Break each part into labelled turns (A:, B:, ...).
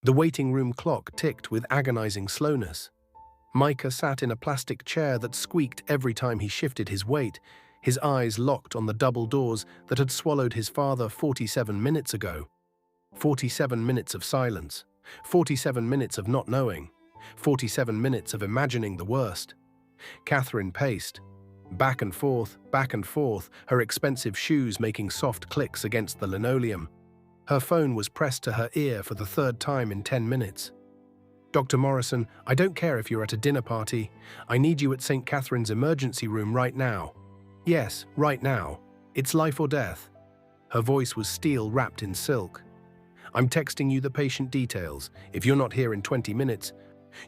A: The waiting room clock ticked with agonizing slowness. Micah sat in a plastic chair that squeaked every time he shifted his weight, his eyes locked on the double doors that had swallowed his father 47 minutes ago. 47 minutes of silence, 47 minutes of not knowing, 47 minutes of imagining the worst. Katherine paced, back and forth, her expensive shoes making soft clicks against the linoleum. Her phone was pressed to her ear for the third time in 10 minutes. "Dr. Morrison, I don't care if you're at a dinner party. I need you at St. Catherine's emergency room right now. Yes, right now. It's life or death." Her voice was steel wrapped in silk. "I'm texting you the patient details. If you're not here in 20 minutes,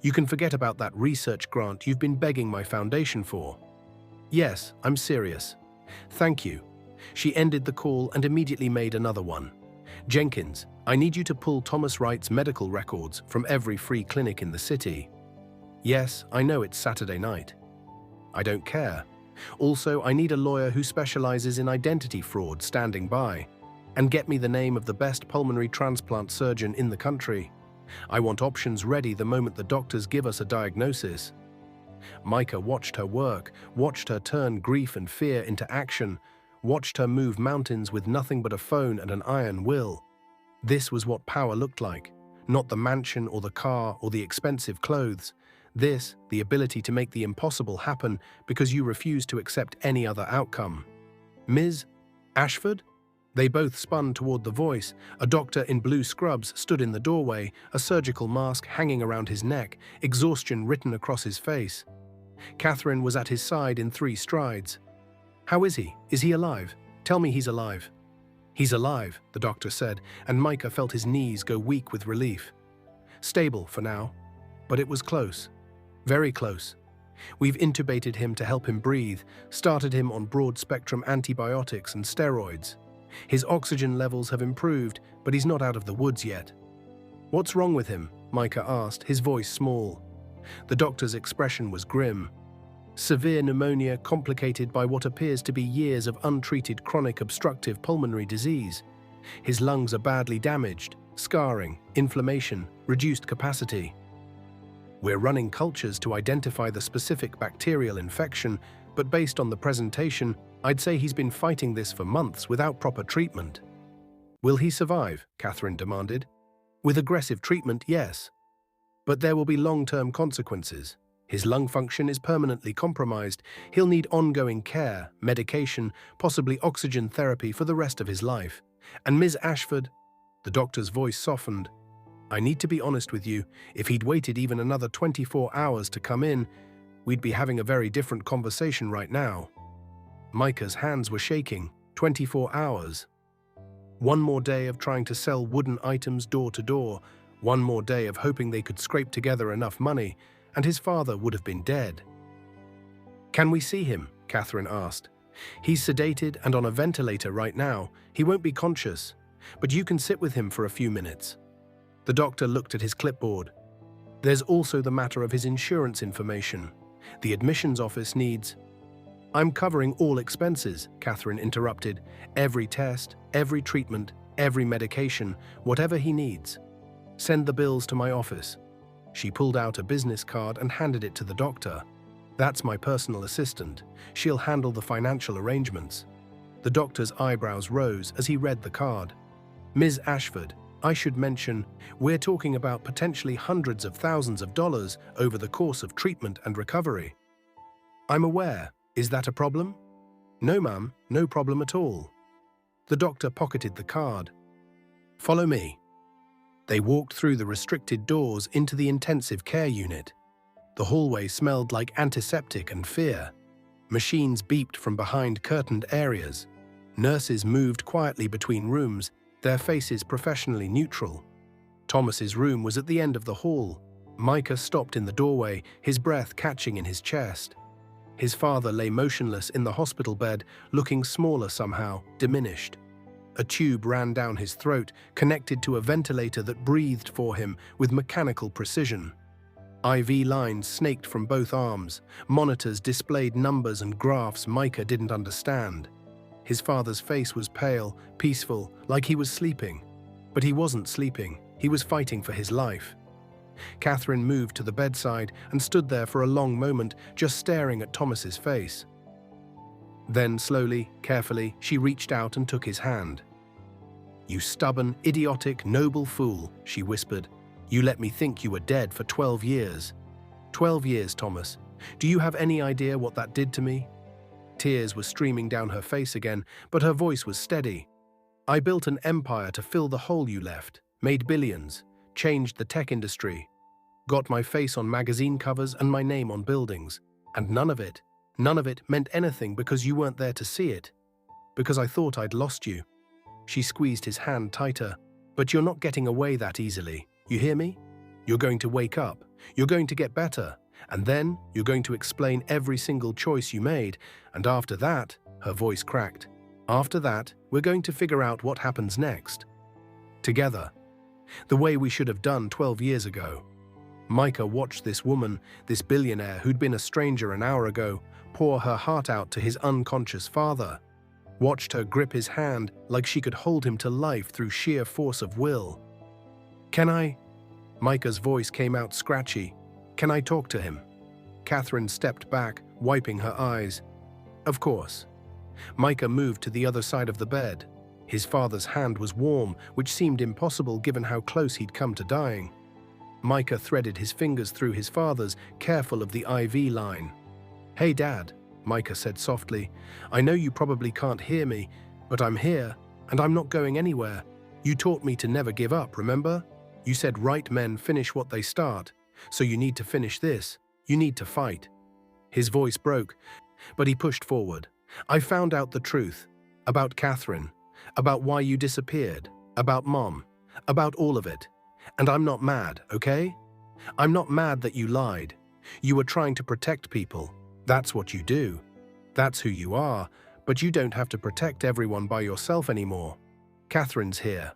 A: you can forget about that research grant you've been begging my foundation for." "Yes, I'm serious. Thank you." She ended the call and immediately made another one. "Jenkins, I need you to pull Thomas Wright's medical records from every free clinic in the city." "Yes, I know it's Saturday night." "I don't care. Also, I need a lawyer who specializes in identity fraud standing by. And get me the name of the best pulmonary transplant surgeon in the country. I want options ready the moment the doctors give us a diagnosis." Micah watched her work, watched her turn grief and fear into action, watched her move mountains with nothing but a phone and an iron will. This was what power looked like, not the mansion or the car or the expensive clothes. This, the ability to make the impossible happen because you refuse to accept any other outcome. "Ms. Ashford?" They both spun toward the voice. A doctor in blue scrubs stood in the doorway, a surgical mask hanging around his neck, exhaustion written across his face. Katherine was at his side in 3 strides. "How is he? Is he alive? Tell me he's alive." "He's alive," the doctor said, and Micah felt his knees go weak with relief. "Stable for now. But it was close. Very close. We've intubated him to help him breathe, started him on broad-spectrum antibiotics and steroids. His oxygen levels have improved, but he's not out of the woods yet." "What's wrong with him?" Micah asked, his voice small. The doctor's expression was grim. "Severe pneumonia complicated by what appears to be years of untreated chronic obstructive pulmonary disease. His lungs are badly damaged, scarring, inflammation, reduced capacity. We're running cultures to identify the specific bacterial infection, but based on the presentation, I'd say he's been fighting this for months without proper treatment." "Will he survive?" Katherine demanded. "With aggressive treatment, yes. But there will be long-term consequences. His lung function is permanently compromised. He'll need ongoing care, medication, possibly oxygen therapy for the rest of his life. And Ms. Ashford," the doctor's voice softened, "I need to be honest with you. If he'd waited even another 24 hours to come in, we'd be having a very different conversation right now." Micah's hands were shaking. 24 hours. One more day of trying to sell wooden items door to door, one more day of hoping they could scrape together enough money, and his father would have been dead. "Can we see him?" Katherine asked. "He's sedated and on a ventilator right now. He won't be conscious, but you can sit with him for a few minutes." The doctor looked at his clipboard. "There's also the matter of his insurance information. The admissions office needs—" "I'm covering all expenses," Katherine interrupted. "Every test, every treatment, every medication, whatever he needs. Send the bills to my office." She pulled out a business card and handed it to the doctor. "That's my personal assistant. She'll handle the financial arrangements." The doctor's eyebrows rose as he read the card. "Ms. Ashford, I should mention, we're talking about potentially hundreds of thousands of dollars over the course of treatment and recovery." "I'm aware. Is that a problem?" "No, ma'am, no problem at all." The doctor pocketed the card. "Follow me." They walked through the restricted doors into the intensive care unit. The hallway smelled like antiseptic and fear. Machines beeped from behind curtained areas. Nurses moved quietly between rooms, their faces professionally neutral. Thomas's room was at the end of the hall. Micah stopped in the doorway, his breath catching in his chest. His father lay motionless in the hospital bed, looking smaller somehow, diminished. A tube ran down his throat, connected to a ventilator that breathed for him with mechanical precision. IV lines snaked from both arms. Monitors displayed numbers and graphs Micah didn't understand. His father's face was pale, peaceful, like he was sleeping. But he wasn't sleeping. He was fighting for his life. Katherine moved to the bedside and stood there for a long moment, just staring at Thomas's face. Then, slowly, carefully, she reached out and took his hand. "You stubborn, idiotic, noble fool," she whispered. "You let me think you were dead for 12 years. 12 years, Thomas. Do you have any idea what that did to me?" Tears were streaming down her face again, but her voice was steady. "I built an empire to fill the hole you left, made billions, changed the tech industry, got my face on magazine covers and my name on buildings, and none of it meant anything because you weren't there to see it, because I thought I'd lost you." She squeezed his hand tighter. "But you're not getting away that easily, you hear me? You're going to wake up, you're going to get better, and then you're going to explain every single choice you made, and after that," her voice cracked, "after that, we're going to figure out what happens next. Together. The way we should have done 12 years ago." Micah watched this woman, this billionaire who'd been a stranger an hour ago, pour her heart out to his unconscious father. Watched her grip his hand like she could hold him to life through sheer force of will. "Can I?" Micah's voice came out scratchy. "Can I talk to him?" Katherine stepped back, wiping her eyes. "Of course." Micah moved to the other side of the bed. His father's hand was warm, which seemed impossible given how close he'd come to dying. Micah threaded his fingers through his father's, careful of the IV line. "Hey, Dad," Micah said softly. "I know you probably can't hear me, but I'm here, and I'm not going anywhere. You taught me to never give up, remember? You said right men finish what they start, so you need to finish this. You need to fight." His voice broke, but he pushed forward. "I found out the truth. About Katherine. About why you disappeared. About Mom. About all of it. And I'm not mad, okay? I'm not mad that you lied. You were trying to protect people. That's what you do. That's who you are, but you don't have to protect everyone by yourself anymore. Katherine's here.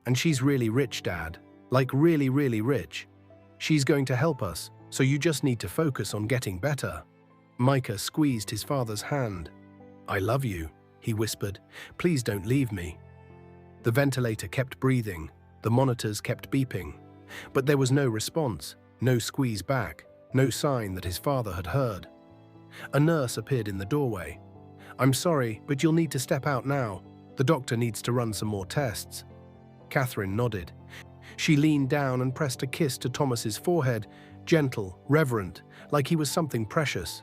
A: And she's really rich, Dad. Like really, really rich. She's going to help us, so you just need to focus on getting better." Micah squeezed his father's hand. "I love you," he whispered. "Please don't leave me." The ventilator kept breathing. The monitors kept beeping. But there was no response, no squeeze back, no sign that his father had heard. A nurse appeared in the doorway. "I'm sorry, but you'll need to step out now. The doctor needs to run some more tests." Katherine nodded. She leaned down and pressed a kiss to Thomas's forehead, gentle, reverent, like he was something precious.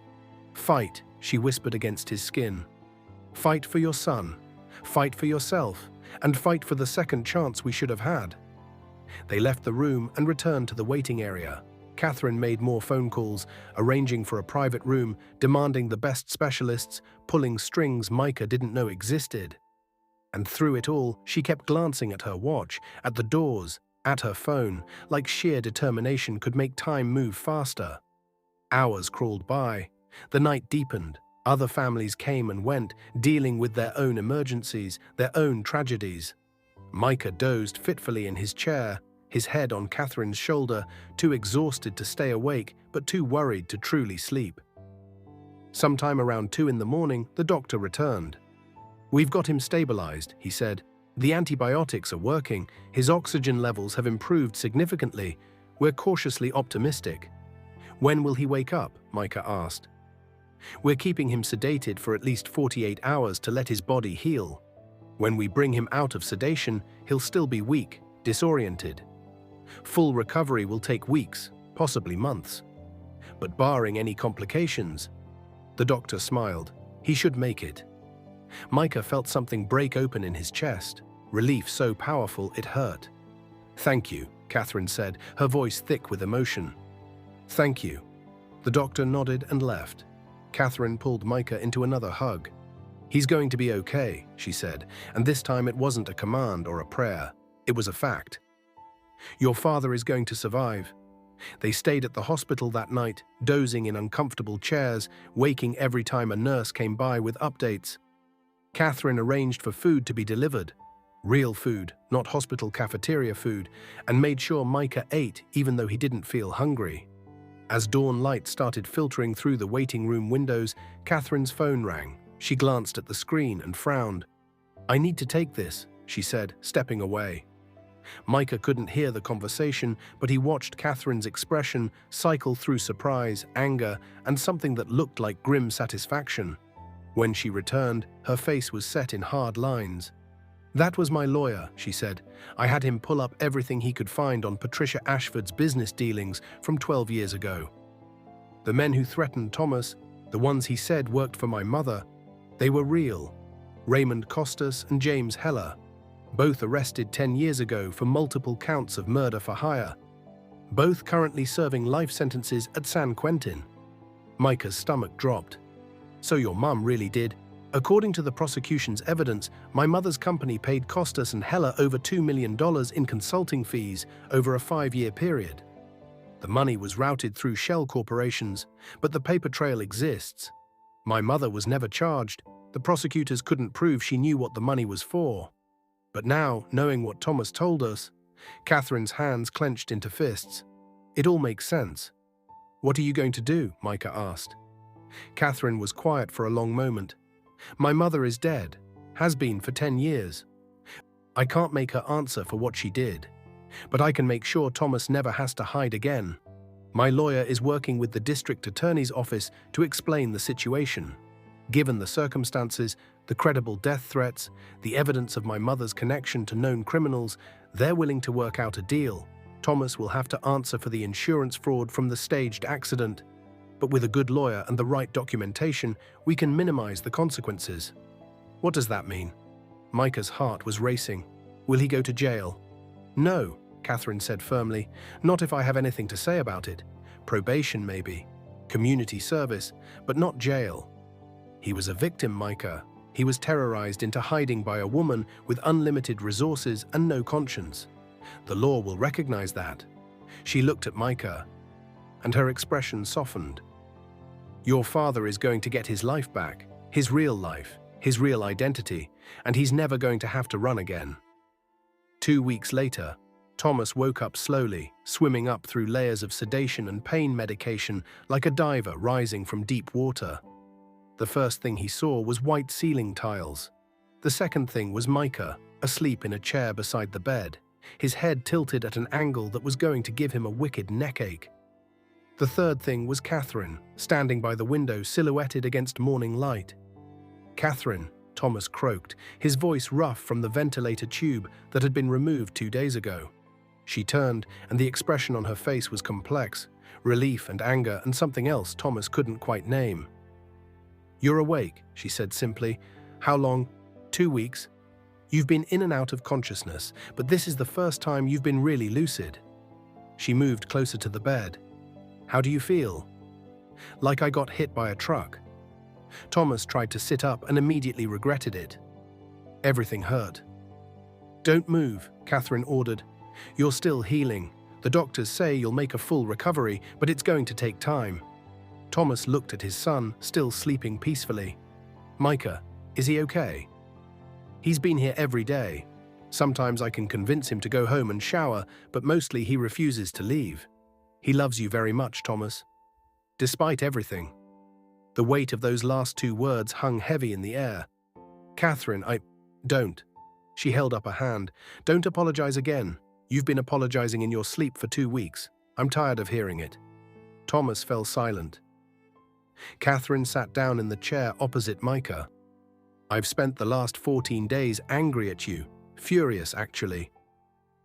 A: "Fight," she whispered against his skin. "Fight for your son. Fight for yourself. And fight for the second chance we should have had." They left the room and returned to the waiting area. Katherine made more phone calls, arranging for a private room, demanding the best specialists, pulling strings Micah didn't know existed. And through it all, she kept glancing at her watch, at the doors, at her phone, like sheer determination could make time move faster. Hours crawled by. The night deepened. Other families came and went, dealing with their own emergencies, their own tragedies. Micah dozed fitfully in his chair, his head on Katherine's shoulder, too exhausted to stay awake, but too worried to truly sleep. Sometime around 2 in the morning, the doctor returned. "We've got him stabilized," he said. "The antibiotics are working. His oxygen levels have improved significantly. We're cautiously optimistic." "When will he wake up?" Micah asked. "We're keeping him sedated for at least 48 hours to let his body heal. When we bring him out of sedation, he'll still be weak, disoriented. Full recovery will take weeks, possibly months. But barring any complications," the doctor smiled, "he should make it." Micah felt something break open in his chest, relief so powerful it hurt. "Thank you," Katherine said, her voice thick with emotion. "Thank you." The doctor nodded and left. Katherine pulled Micah into another hug. "He's going to be okay," she said, and this time it wasn't a command or a prayer. It was a fact. "Your father is going to survive." They stayed at the hospital that night, dozing in uncomfortable chairs, waking every time a nurse came by with updates. Katherine arranged for food to be delivered. Real food, not hospital cafeteria food, and made sure Micah ate even though he didn't feel hungry. As dawn light started filtering through the waiting room windows, Katherine's phone rang. She glanced at the screen and frowned. "I need to take this," she said, stepping away. Micah couldn't hear the conversation, but he watched Catherine's expression cycle through surprise, anger, and something that looked like grim satisfaction. When she returned, her face was set in hard lines. "That was my lawyer," she said. "I had him pull up everything he could find on Patricia Ashford's business dealings from 12 years ago. The men who threatened Thomas, the ones he said worked for my mother, they were real. Raymond Costas and James Heller, both arrested 10 years ago for multiple counts of murder for hire, both currently serving life sentences at San Quentin." Micah's stomach dropped. "So your mum really did? According to the prosecution's evidence, my mother's company paid Costas and Heller over $2 million in consulting fees over a 5-year period. The money was routed through shell corporations, but the paper trail exists. My mother was never charged. The prosecutors couldn't prove she knew what the money was for. But now, knowing what Thomas told us," Catherine's hands clenched into fists. "It all makes sense." "What are you going to do?" Micah asked. Katherine was quiet for a long moment. "My mother is dead, has been for 10 years. I can't make her answer for what she did, but I can make sure Thomas never has to hide again. My lawyer is working with the district attorney's office to explain the situation. Given the circumstances, the credible death threats, the evidence of my mother's connection to known criminals, they're willing to work out a deal. Thomas will have to answer for the insurance fraud from the staged accident. But with a good lawyer and the right documentation, we can minimize the consequences." "What does that mean?" Micah's heart was racing. "Will he go to jail?" "No," Katherine said firmly. "Not if I have anything to say about it. Probation, maybe. Community service, but not jail. He was a victim, Micah. He was terrorized into hiding by a woman with unlimited resources and no conscience. The law will recognize that." She looked at Micah, and her expression softened. "Your father is going to get his life back, his real life, his real identity, and he's never going to have to run again." 2 weeks later, Thomas woke up slowly, swimming up through layers of sedation and pain medication like a diver rising from deep water. The first thing he saw was white ceiling tiles. The second thing was Micah, asleep in a chair beside the bed, his head tilted at an angle that was going to give him a wicked neckache. The third thing was Katherine, standing by the window silhouetted against morning light. "Katherine," Thomas croaked, his voice rough from the ventilator tube that had been removed 2 days ago. She turned, and the expression on her face was complex, relief and anger and something else Thomas couldn't quite name. "You're awake," she said simply. "How long?" 2 weeks. "You've been in and out of consciousness, but this is the first time you've been really lucid." She moved closer to the bed. "How do you feel?" "Like I got hit by a truck." Thomas tried to sit up and immediately regretted it. Everything hurt. "Don't move," Katherine ordered. "You're still healing. The doctors say you'll make a full recovery, but it's going to take time." Thomas looked at his son, still sleeping peacefully. "Micah, is he okay?" "He's been here every day. Sometimes I can convince him to go home and shower, but mostly he refuses to leave. He loves you very much, Thomas. Despite everything." The weight of those last 2 words hung heavy in the air. "Katherine, don't." She held up a hand. "Don't apologize again. You've been apologizing in your sleep for 2 weeks. I'm tired of hearing it." Thomas fell silent. Katherine sat down in the chair opposite Micah. "I've spent the last 14 days angry at you, furious actually.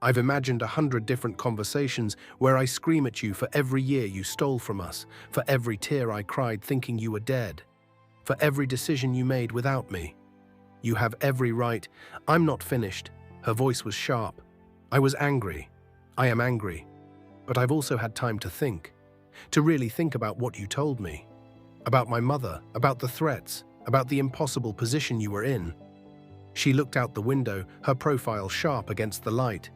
A: I've imagined 100 different conversations where I scream at you for every year you stole from us, for every tear I cried thinking you were dead, for every decision you made without me. You have every right." "I'm not finished." Her voice was sharp. "I was angry. I am angry. But I've also had time to think. To really think about what you told me. About my mother, about the threats, about the impossible position you were in." She looked out the window, her profile sharp against the light.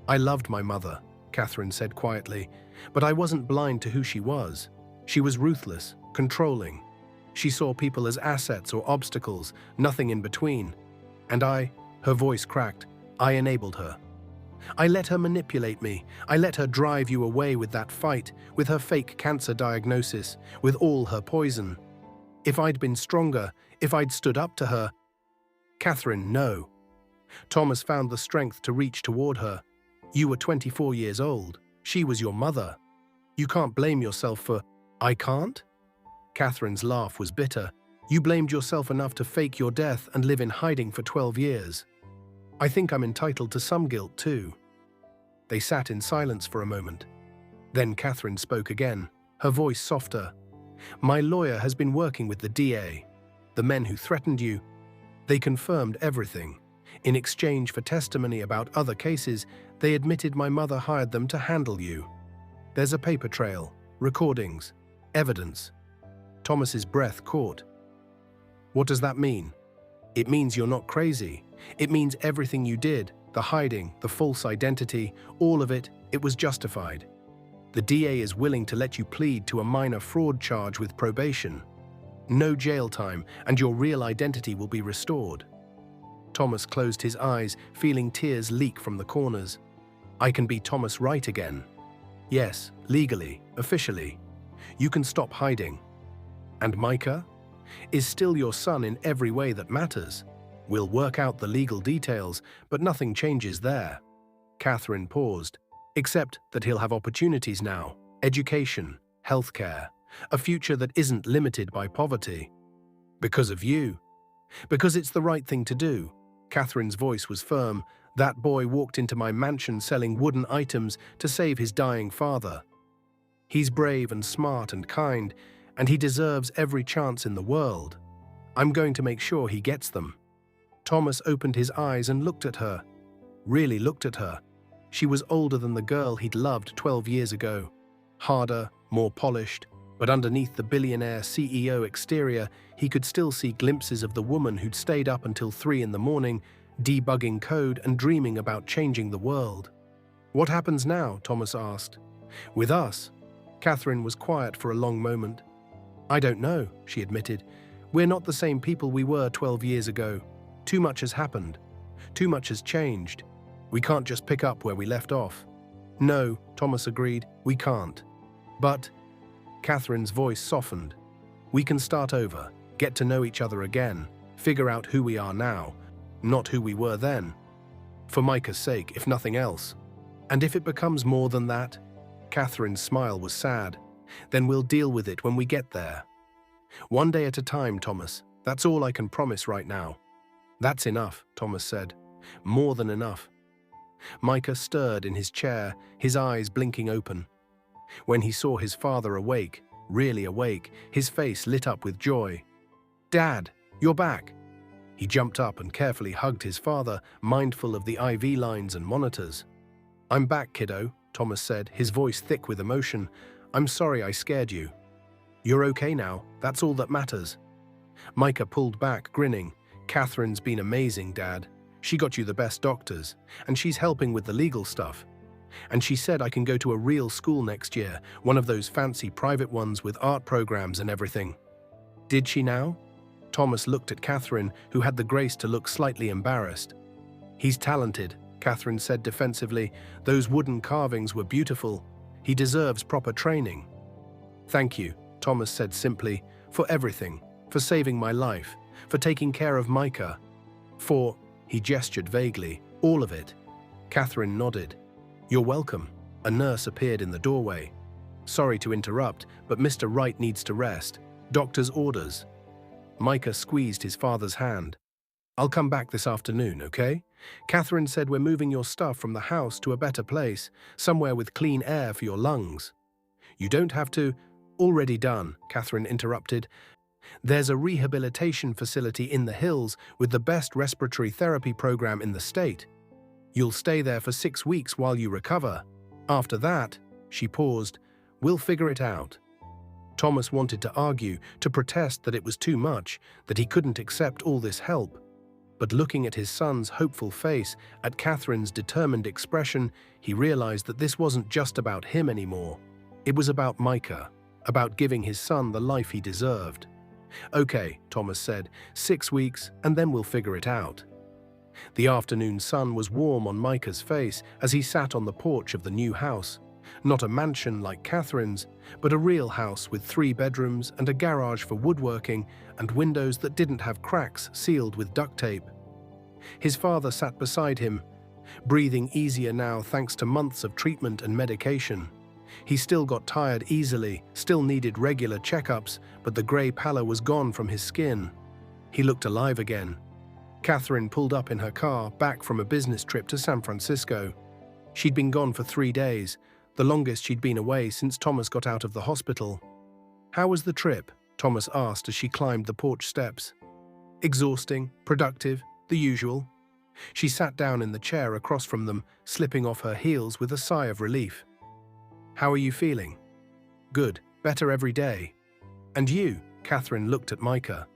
A: "I loved my mother," Katherine said quietly, "but I wasn't blind to who she was. She was ruthless, controlling. She saw people as assets or obstacles, nothing in between. And her voice cracked, I enabled her. I let her manipulate me. I let her drive you away with that fight, with her fake cancer diagnosis, with all her poison. If I'd been stronger, if I'd stood up to her..." "Katherine, no." Thomas found the strength to reach toward her. You were 24 years old. She was your mother. You can't blame yourself for, I can't? Catherine's laugh was bitter. You blamed yourself enough to fake your death and live in hiding for 12 years. I think I'm entitled to some guilt too. They sat in silence for a moment. Then Katherine spoke again, her voice softer. My lawyer has been working with the DA. The men who threatened you, they confirmed everything. In exchange for testimony about other cases, they admitted my mother hired them to handle you. There's a paper trail, recordings, evidence. Thomas's breath caught. What does that mean? It means you're not crazy. It means everything you did, the hiding, the false identity, all of it, it was justified. The DA is willing to let you plead to a minor fraud charge with probation. No jail time, and your real identity will be restored. Thomas closed his eyes, feeling tears leak from the corners. I can be Thomas Wright again. Yes, legally, officially. You can stop hiding. And Micah is still your son in every way that matters. We'll work out the legal details, but nothing changes there. Katherine paused. Except that he'll have opportunities now. Education, healthcare, a future that isn't limited by poverty. Because of you. Because it's the right thing to do. Katherine's voice was firm. That boy walked into my mansion selling wooden items to save his dying father. He's brave and smart and kind, and he deserves every chance in the world. I'm going to make sure he gets them. Thomas opened his eyes and looked at her. Really looked at her. She was older than the girl he'd loved 12 years ago. Harder, more polished, but underneath the billionaire CEO exterior, he could still see glimpses of the woman who'd stayed up until 3 in the morning, debugging code and dreaming about changing the world. What happens now? Thomas asked. With us? Katherine was quiet for a long moment. I don't know, she admitted. We're not the same people we were 12 years ago. Too much has happened. Too much has changed. We can't just pick up where we left off. No, Thomas agreed, we can't. But, Katherine's voice softened. We can start over, get to know each other again, figure out who we are now, not who we were then. For Micah's sake, if nothing else. And if it becomes more than that? Katherine's smile was sad. Then we'll deal with it when we get there. One day at a time, Thomas. That's all I can promise right now. That's enough, Thomas said. More than enough. Micah stirred in his chair, his eyes blinking open. When he saw his father awake, really awake, his face lit up with joy. Dad, you're back. He jumped up and carefully hugged his father, mindful of the IV lines and monitors. I'm back, kiddo, Thomas said, his voice thick with emotion. I'm sorry I scared you. You're okay now, that's all that matters. Micah pulled back, grinning. Katherine's been amazing, Dad. She got you the best doctors, and she's helping with the legal stuff. And she said I can go to a real school next year, one of those fancy private ones with art programs and everything. Did she now? Thomas looked at Katherine, who had the grace to look slightly embarrassed. He's talented, Katherine said defensively. Those wooden carvings were beautiful. He deserves proper training. Thank you, Thomas said simply, for everything, for saving my life, for taking care of Micah, for, he gestured vaguely, all of it. Katherine nodded. You're welcome. A nurse appeared in the doorway. Sorry to interrupt, but Mr. Wright needs to rest. Doctor's orders. Micah squeezed his father's hand. I'll come back this afternoon, okay? Katherine said we're moving your stuff from the house to a better place, somewhere with clean air for your lungs. You don't have to. Already done, Katherine interrupted. There's a rehabilitation facility in the hills with the best respiratory therapy program in the state. You'll stay there for 6 weeks while you recover. After that, she paused, we'll figure it out. Thomas wanted to argue, to protest that it was too much, that he couldn't accept all this help. But looking at his son's hopeful face, at Katherine's determined expression, he realized that this wasn't just about him anymore. It was about Micah, about giving his son the life he deserved. Okay, Thomas said, 6 weeks, and then we'll figure it out. The afternoon sun was warm on Micah's face as he sat on the porch of the new house. Not a mansion like Katherine's, but a real house with 3 bedrooms and a garage for woodworking and windows that didn't have cracks sealed with duct tape. His father sat beside him. breathing easier now thanks to months of treatment and medication. He still got tired easily, still needed regular checkups, but the grey pallor was gone from his skin. He looked alive again. Katherine pulled up in her car, back from a business trip to San Francisco. She'd been gone for 3 days, the longest she'd been away since Thomas got out of the hospital. "How was the trip?" Thomas asked as she climbed the porch steps. "Exhausting, productive, the usual." She sat down in the chair across from them, slipping off her heels with a sigh of relief. "How are you feeling?" "Good, better every day." "And you?" Katherine looked at Micah.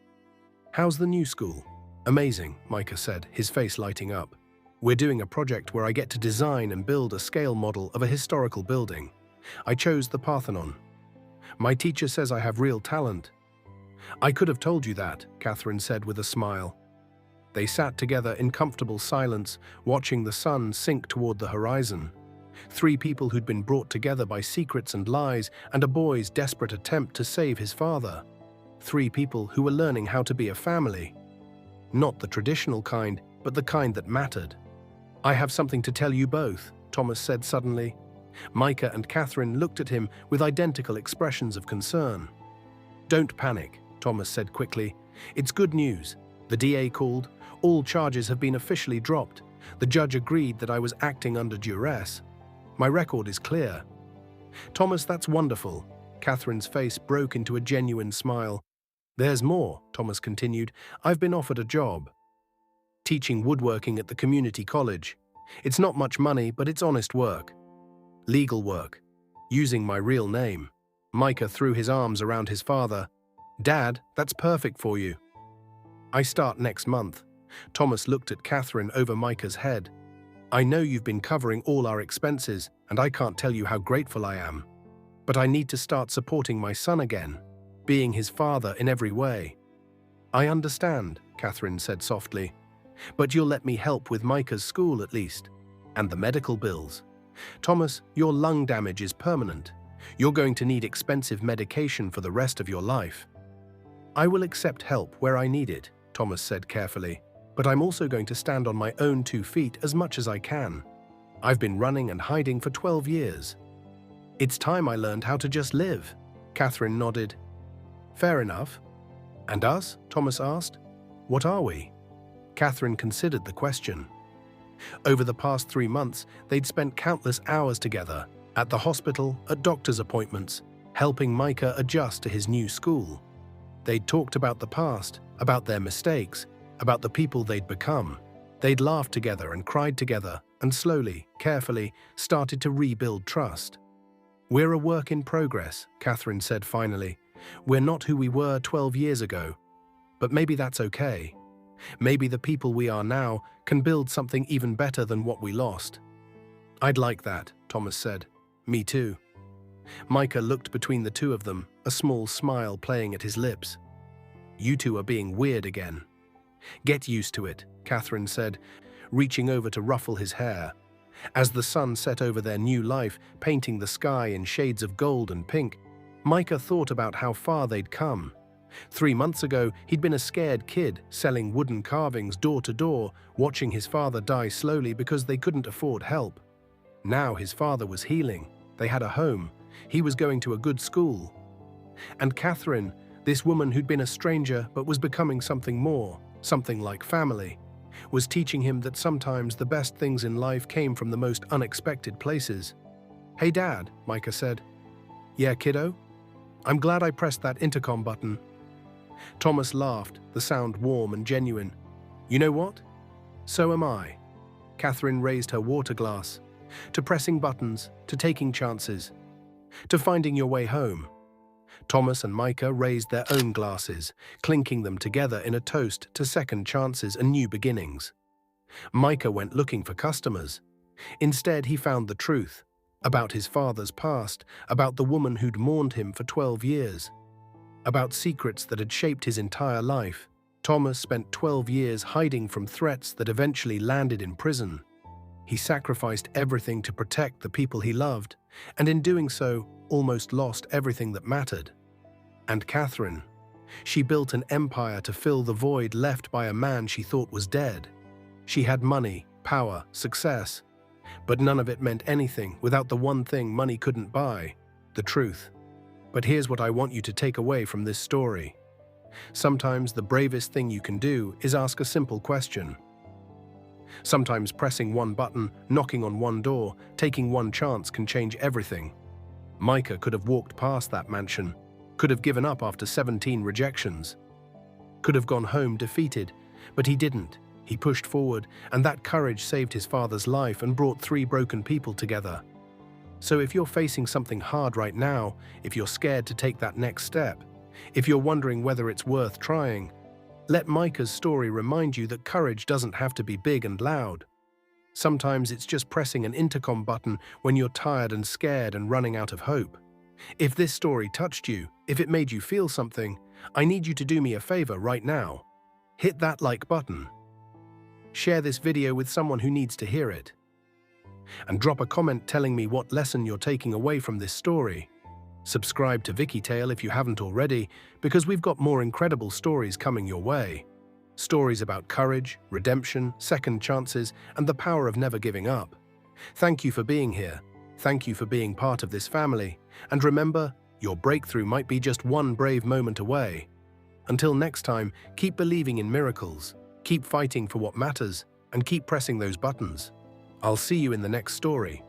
A: "How's the new school?" "Amazing," Micah said, his face lighting up. "We're doing a project where I get to design and build a scale model of a historical building. I chose the Parthenon. My teacher says I have real talent." "I could have told you that," Katherine said with a smile. They sat together in comfortable silence, watching the sun sink toward the horizon. 3 people who'd been brought together by secrets and lies and a boy's desperate attempt to save his father. 3 people who were learning how to be a family. Not the traditional kind, but the kind that mattered. "I have something to tell you both," Thomas said suddenly. Micah and Katherine looked at him with identical expressions of concern. "Don't panic," Thomas said quickly. "It's good news. The DA called. All charges have been officially dropped. The judge agreed that I was acting under duress. My record is clear." "Thomas, that's wonderful." Katherine's face broke into a genuine smile. "There's more," Thomas continued. "I've been offered a job. Teaching woodworking at the community college. It's not much money, but it's honest work. Legal work. Using my real name." Micah threw his arms around his father. "Dad, that's perfect for you." "I start next month." Thomas looked at Katherine over Micah's head. "I know you've been covering all our expenses, and I can't tell you how grateful I am. But I need to start supporting my son again, being his father in every way." "I understand," Katherine said softly. "But you'll let me help with Micah's school at least. And the medical bills. Thomas, your lung damage is permanent. You're going to need expensive medication for the rest of your life." "I will accept help where I need it," Thomas said carefully. "But I'm also going to stand on my own 2 feet as much as I can. I've been running and hiding for 12 years. It's time I learned how to just live." Katherine nodded. "Fair enough." "And us?" Thomas asked. "What are we?" Katherine considered the question. Over the past 3 months, they'd spent countless hours together, at the hospital, at doctor's appointments, helping Micah adjust to his new school. They'd talked about the past, about their mistakes, about the people they'd become. They'd laughed together and cried together, and slowly, carefully, started to rebuild trust. "We're a work in progress," Katherine said finally. "We're not who we were 12 years ago. But maybe that's okay. Maybe the people we are now can build something even better than what we lost." "I'd like that," Thomas said. "Me too." Micah looked between the 2 of them, a small smile playing at his lips. "You 2 are being weird again." "Get used to it," Katherine said, reaching over to ruffle his hair. As the sun set over their new life, painting the sky in shades of gold and pink, Micah thought about how far they'd come. 3 months ago, he'd been a scared kid, selling wooden carvings door to door, watching his father die slowly because they couldn't afford help. Now his father was healing. They had a home. He was going to a good school. And Katherine, this woman who'd been a stranger but was becoming something more, something like family, was teaching him that sometimes the best things in life came from the most unexpected places. "Hey, Dad," Micah said. "Yeah, kiddo? I'm glad I pressed that intercom button." Thomas laughed, the sound warm and genuine. "You know what? So am I." Katherine raised her water glass. "To pressing buttons, to taking chances, to finding your way home." Thomas and Micah raised their own glasses, clinking them together in a toast to second chances and new beginnings. Micah went looking for customers. Instead, he found the truth, about his father's past, about the woman who'd mourned him for 12 years, about secrets that had shaped his entire life. Thomas spent 12 years hiding from threats that eventually landed in prison. He sacrificed everything to protect the people he loved, and in doing so, almost lost everything that mattered. And Katherine, she built an empire to fill the void left by a man she thought was dead. She had money, power, success. But none of it meant anything without the one thing money couldn't buy: the truth. But here's what I want you to take away from this story. Sometimes the bravest thing you can do is ask a simple question. Sometimes pressing one button, knocking on one door, taking one chance can change everything. Micah could have walked past that mansion, could have given up after 17 rejections, could have gone home defeated, but he didn't. He pushed forward, and that courage saved his father's life and brought 3 broken people together. So if you're facing something hard right now, if you're scared to take that next step, if you're wondering whether it's worth trying, let Micah's story remind you that courage doesn't have to be big and loud. Sometimes it's just pressing an intercom button when you're tired and scared and running out of hope. If this story touched you, if it made you feel something, I need you to do me a favor right now. Hit that like button. Share this video with someone who needs to hear it. And drop a comment telling me what lesson you're taking away from this story. Subscribe to Vicky Tale if you haven't already, because we've got more incredible stories coming your way. Stories about courage, redemption, second chances, and the power of never giving up. Thank you for being here. Thank you for being part of this family. And remember, your breakthrough might be just one brave moment away. Until next time, keep believing in miracles, keep fighting for what matters, and keep pressing those buttons. I'll see you in the next story.